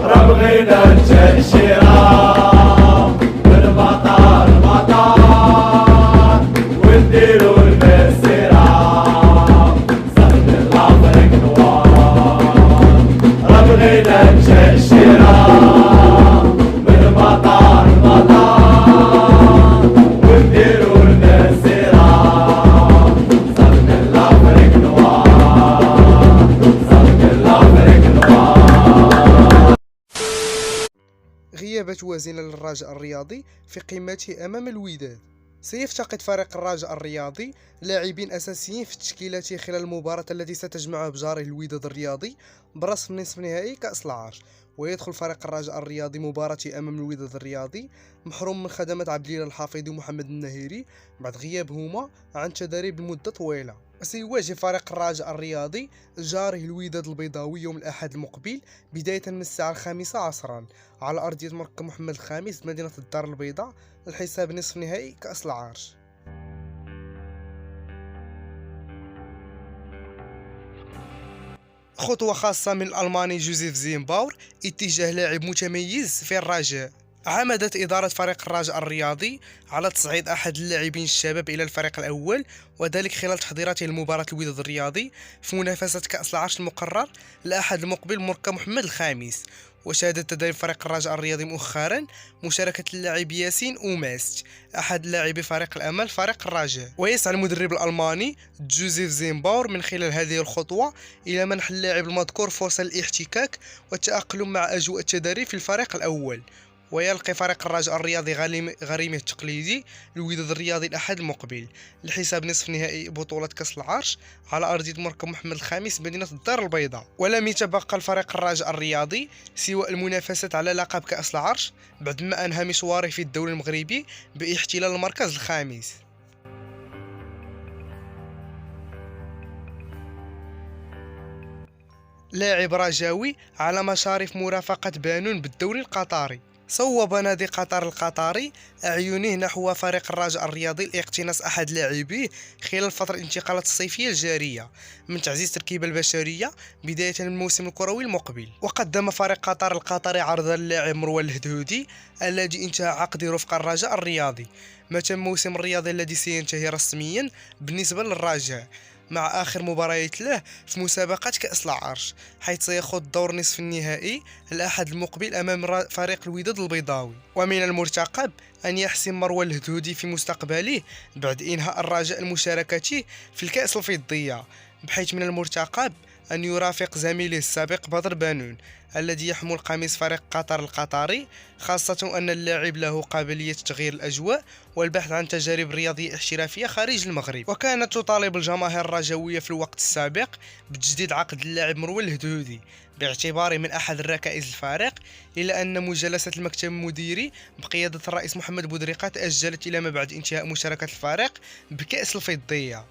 ربغينا التأشيرة من مطار مطار ونديرو المسيرة صافي لافريك نوار. ربغينا التأشيرة من مطار مطار ونديرو المسيرة صافي لافريك نوار. صافي لافريك نوار. غيابات وازنة للرجاء الرياضي في قمته أمام الوداد. سيفتقد فريق الرجاء الرياضي لاعبين أساسيين في تشكيلته خلال المباراة التي ستجمعه بجاره الوداد الرياضي برسم نصف نهائي كأس العرش. ويدخل فريق الرجاء الرياضي مباراته أمام الوداد الرياضي محروم من خدمات عبد الاله الحفيظي ومحمد النهيري بعد غيابهما عن التدريب لمدة طويلة. وسيواجه فريق الرجاء الرياضي جاره الوداد البيضاوي يوم الأحد المقبل بداية من الساعة 5 عصرا على أرضية مركب محمد الخامس بمدينة الدار البيضاء لحساب نصف نهائي كأس العرش. خطوة خاصة من الألماني جوزيف زيمباور اتجاه لاعب متميز في الرجاء. عمدت إدارة فريق الرجاء الرياضي على تصعيد أحد اللاعبين الشباب إلى الفريق الأول، وذلك خلال تحضيراته لمباراة الوداد الرياضي في منافسة كأس العرش المقرر الأحد المقبل مركب محمد الخامس. وشهدت تدريب فريق الرجاء الرياضي مؤخرا مشاركة اللاعب ياسين أوماست أحد لاعبي فريق الأمل فريق الرجاء. ويسعى المدرب الألماني جوزيف زيمباور من خلال هذه الخطوة إلى منح اللاعب المذكور فرصة للاحتكاك والتأقلم مع أجواء التدريب في الفريق الأول. ويلقي فريق الرجاء الرياضي غريمه التقليدي الوداد الرياضي الأحد المقبل لحساب نصف نهائي بطولة كأس العرش على أرضية مركب محمد الخامس مدينة الدار البيضاء. ولم يتبقى الفريق الرجاء الرياضي سوى المنافسة على لقب كأس العرش بعدما أنهى مشواره في الدوري المغربي باحتلال المركز الخامس. لاعب رجاوي على مشارف مرافقة بانون بالدوري القطري. صوب نادي قطر القطري أعينه نحو فريق الرجاء الرياضي لاقتناص أحد لاعبيه خلال فترة الانتقالات الصيفية الجارية من تعزيز التركيبة البشرية بداية من الموسم الكروي المقبل. وقدم فريق قطر القطري عرضا للاعب مروان الهدهودي الذي انتهى عقده رفق الرجاء الرياضي متى الموسم الرياضي الذي سينتهي رسميا بالنسبة للرجاء مع آخر مباريات له في مسابقة كأس العرش، حيث سيخوض دور نصف النهائي الأحد المقبل أمام فريق الوداد البيضاوي. ومن المرتقب أن يحسم مروان الهدهودي في مستقبله بعد إنهاء الرجاء المشاركة في الكأس الفضية، بحيث من المرتقب أن يرافق زميله السابق بدر بانون الذي يحمل قميص فريق قطر القطري، خاصة أن اللاعب له قابلية تغيير الأجواء والبحث عن تجارب رياضية احترافية خارج المغرب. وكانت تطالب الجماهير الرجاوية في الوقت السابق بتجديد عقد اللاعب مروان الهدهودي باعتباره من أحد الركائز الفريق، إلا أن مجالسة المكتب المديري بقيادة الرئيس محمد بودريقة تأجلت إلى ما بعد انتهاء مشاركة الفريق بكأس الفضية.